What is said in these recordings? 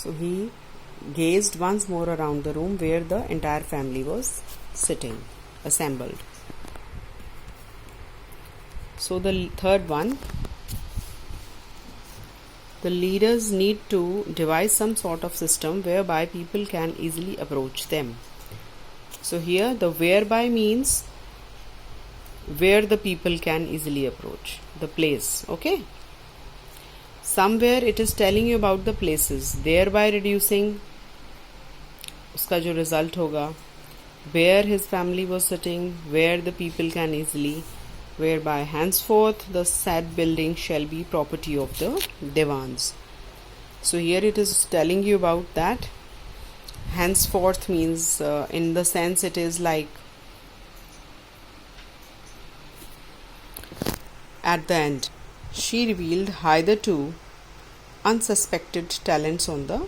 So he gazed once more around the room where the entire family was sitting, assembled. So the third one, the leaders need to devise some sort of system whereby people can easily approach them. So here the whereby means where the people can easily approach, the place. Okay, somewhere it is telling you about the places, thereby reducing उसका जो result होगा, where his family was sitting, where the people can easily, whereby henceforth the said building shall be property of the Devans. So here it is telling you about that. Henceforth means in the sense it is like at the end. She revealed hitherto unsuspected talents on the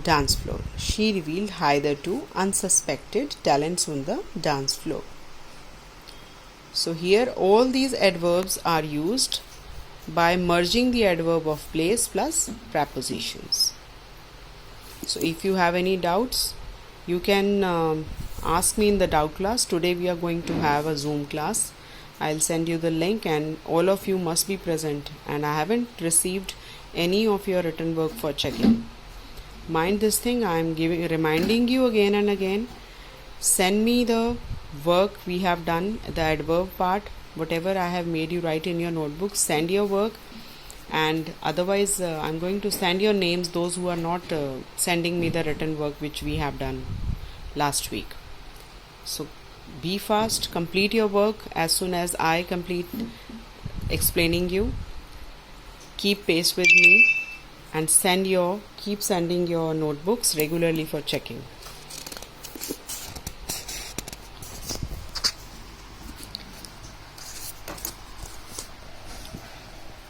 dance floor. She revealed hitherto unsuspected talents on the dance floor. So here all these adverbs are used by merging the adverb of place plus prepositions. So if you have any doubts, you can ask me in the doubt class. Today we are going to have a Zoom class. I'll send you the link and all of you must be present, and I haven't received any of your written work for checking. Mind this thing, I am reminding you again and again. Send me the work we have done, the adverb part, whatever I have made you write in your notebook. Send your work, and otherwise I'm going to send your names, those who are not sending me the written work which we have done last week. So be fast, complete your work as soon as I complete explaining you. Keep pace with me and keep sending your notebooks regularly for checking.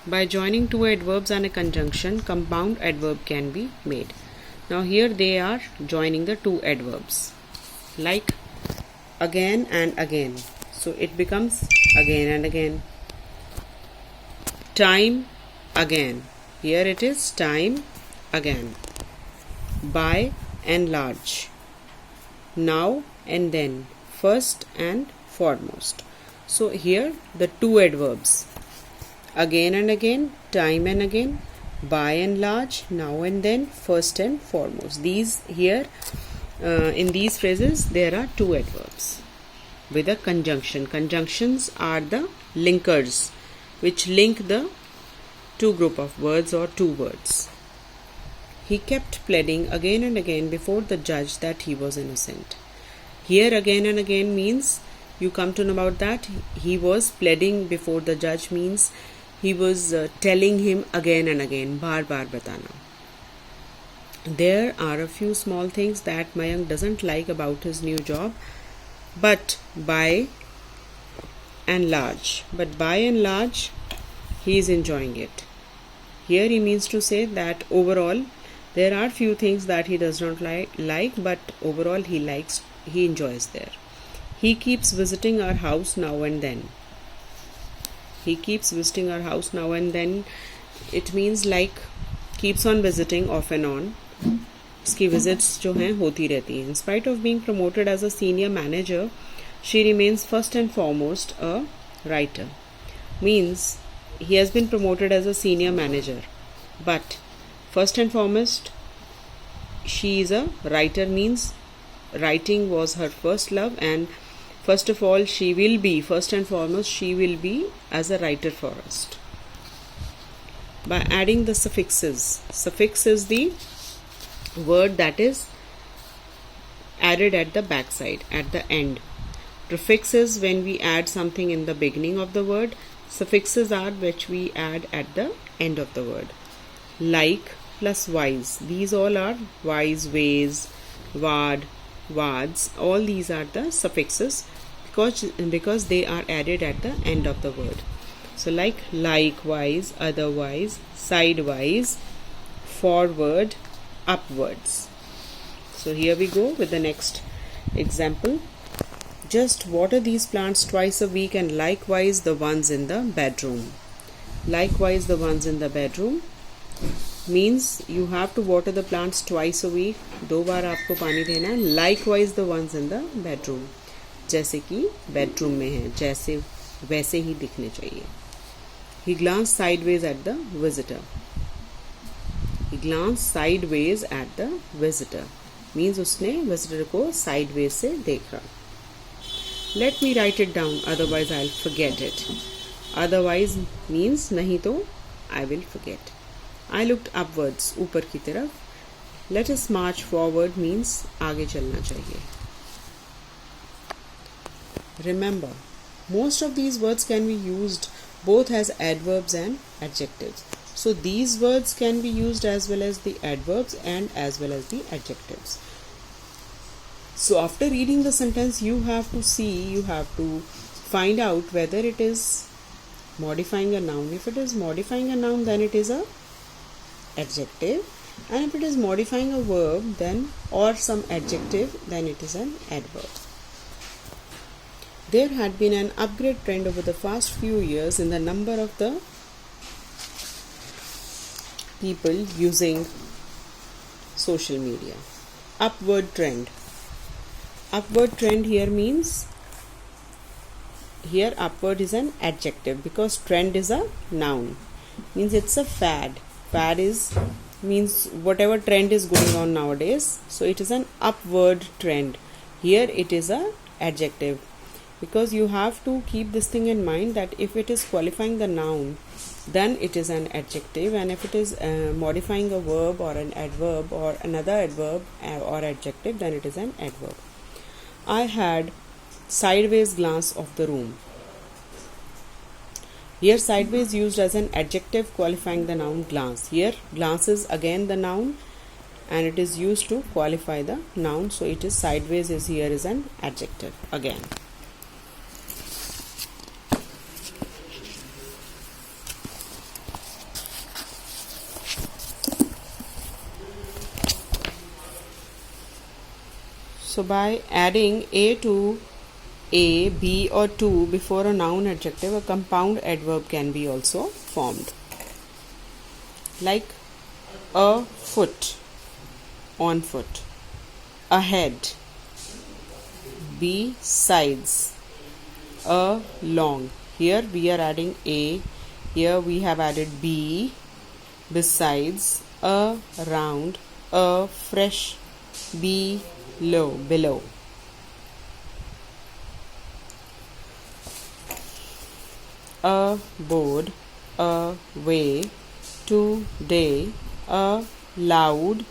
By joining two adverbs and a conjunction, compound adverb can be made. Now here they are joining the two adverbs, like again and again. So it becomes again and again. Time again. Here it is time again. By and large. Now and then. First and foremost. So here the two adverbs. Again and again, time and again, by and large, now and then, first and foremost. These here, in these phrases, there are two adverbs with a conjunction. Conjunctions are the linkers which link the two group of words or two words. He kept pleading again and again before the judge that he was innocent. Here again and again means, you come to know about that, he was pleading before the judge means he was telling him again and again, baar batana. There are a few small things that Mayank doesn't like about his new job, but by and large, he is enjoying it. Here he means to say that overall there are few things that he does not like, but overall he enjoys there. He keeps visiting our house now and then. He keeps visiting our house now and then. It means like keeps on visiting off and on. इसकी visits जो हैं होती रहती हैं. In spite of being promoted as a senior manager, she remains first and foremost a writer. Means he has been promoted as a senior manager, but first and foremost she is a writer. Means writing was her first love, and first of all, she will be as a writer first. By adding the suffixes. Suffix is the word that is added at the backside, at the end. Prefix is when we add something in the beginning of the word. Suffixes are which we add at the end of the word. Like plus wise. These all are wise, ways, wad, wads. All these are the suffixes because they are added at the end of the word. So like likewise, otherwise, sidewise, forward, upwards. So here we go with the next example. Just water these plants twice a week, and likewise the ones in the bedroom. Likewise the ones in the bedroom. means you have to water the plants twice a week. 2 बार आपको पानी देना है. Likewise the ones in the bedroom. जैसे कि bedroom में है, जैसे वैसे ही दिखने चाहिए. He glanced sideways at the visitor. He glanced sideways at the visitor. Means उसने visitor को sideways से देखा. Let me write it down, otherwise I'll forget it. Otherwise means नहीं तो I will forget. I looked upwards, ऊपर की तरफ. Let us march forward means आगे चलना चाहिए. Remember, most of these words can be used both as adverbs and adjectives. So these words can be used as well as the adverbs and as well as the adjectives. So after reading the sentence, you have to find out whether it is modifying a noun. If it is modifying a noun, then it is a adjective, and if it is modifying a verb then or some adjective, then it is an adverb. There had been an upgrade trend over the past few years in the number of the people using social media. Upward trend. Upward trend here means, here upward is an adjective because trend is a noun. Means it's a fad. Fad is means whatever trend is going on nowadays. So it is an upward trend. Here it is a adjective because you have to keep this thing in mind that if it is qualifying the noun, then it is an adjective, and if it is modifying a verb or an adverb or another adverb or adjective, then it is an adverb. I had sideways glance of the room. Here sideways used as an adjective qualifying the noun glance. Here glance is again the noun and it is used to qualify the noun. So it is sideways is here is an adjective again. So by adding a to a, b or to before a noun adjective, a compound adverb can be also formed. Like a foot, on foot, ahead, besides, along. Here we are adding a, here we have added b, besides, around, fresh, below. Aboard, away, today, aloud,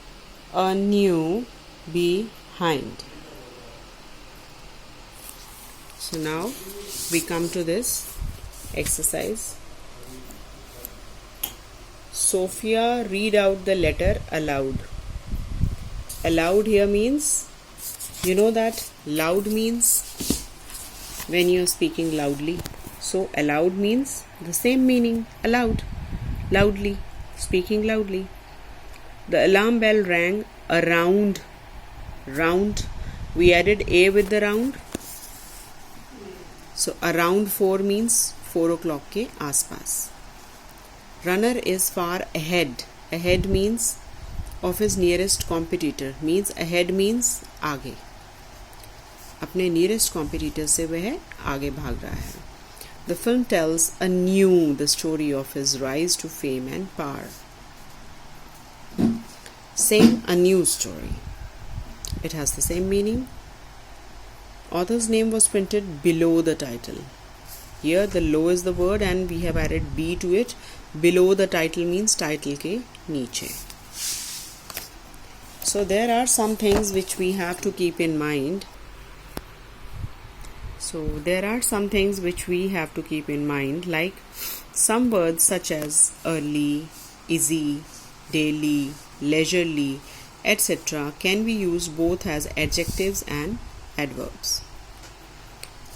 anew, behind. So now we come to this exercise. Sophia, read out the letter aloud. Aloud here means, you know that loud means when you are speaking loudly. So aloud means the same meaning, aloud, loudly, speaking loudly. The alarm bell rang around, round. We added a with the round. So around 4 means 4 o'clock के आसपास. Runner is far ahead. Ahead means of his nearest competitor. Means ahead means आगे. अपने nearest competitor से वह आगे भाग रहा है. The film tells anew the story of his rise to fame and power. Same, a new story. It has the same meaning. Author's name was printed below the title. Here the low is the word and we have added B to it. Below the title means title के नीचे. So there are some things which we have to keep in mind. Like some words such as early, easy, daily, leisurely, etc. can be used both as adjectives and adverbs.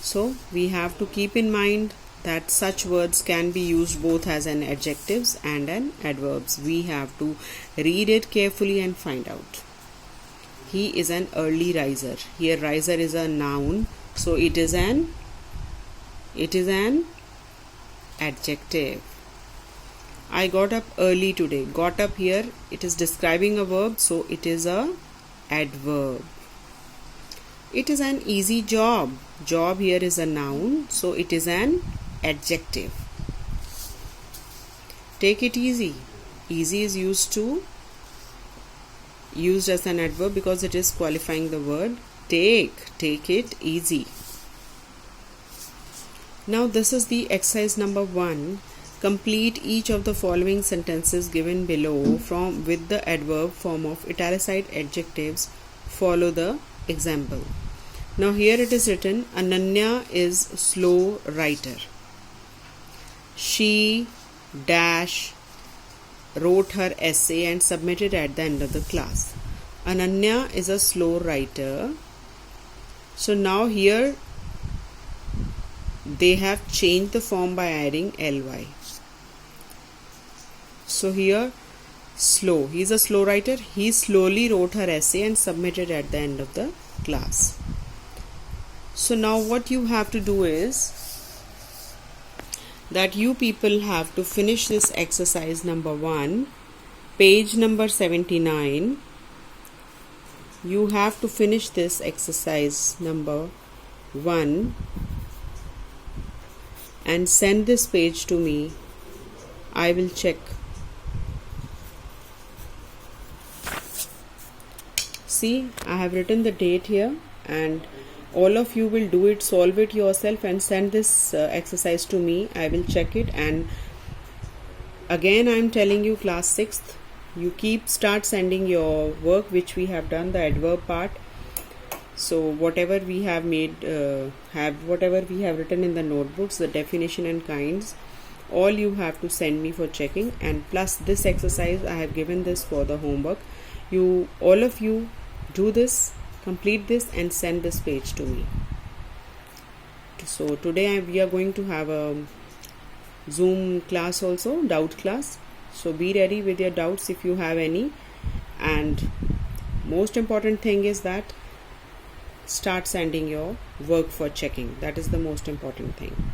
So we have to keep in mind that such words can be used both as an adjectives and an adverbs. We have to read it carefully and find out. He is an early riser. Here riser is a noun, so it is an adjective. I got up early today. Got up here, it is describing a verb, so it is a adverb. It is an easy job. Job here is a noun, so it is an adjective. Take it easy. Easy is used as an adverb because it is qualifying the word take it easy. Now this is the exercise number 1. Complete each of the following sentences given below with the adverb form of italicized adjectives. Follow the example. Now here it is written, Ananya is slow writer. She dash wrote her essay and submitted at the end of the class. Ananya is a slow writer. So now here they have changed the form by adding ly. So here slow, he is a slow writer. He slowly wrote her essay and submitted at the end of the class. So now what you have to do is that you people have to finish this exercise number 1, page number 79. You have to finish this exercise number 1 and send this page to me. I will check. See, I have written the date here, and all of you will do it, solve it yourself and send this exercise to me. I will check it, and again I am telling you, class 6th, you start sending your work which we have done, the adverb part. So whatever we have whatever we have written in the notebooks, the definition and kinds, all you have to send me for checking, and plus this exercise I have given this for the homework. All of you do this, complete this and send this page to me. So today we are going to have a Zoom class also, doubt class. So be ready with your doubts if you have any, and most important thing is that start sending your work for checking. That is the most important thing.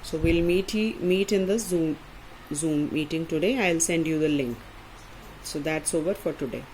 So we'll meet in the Zoom meeting today. I'll send you the link. So that's over for today.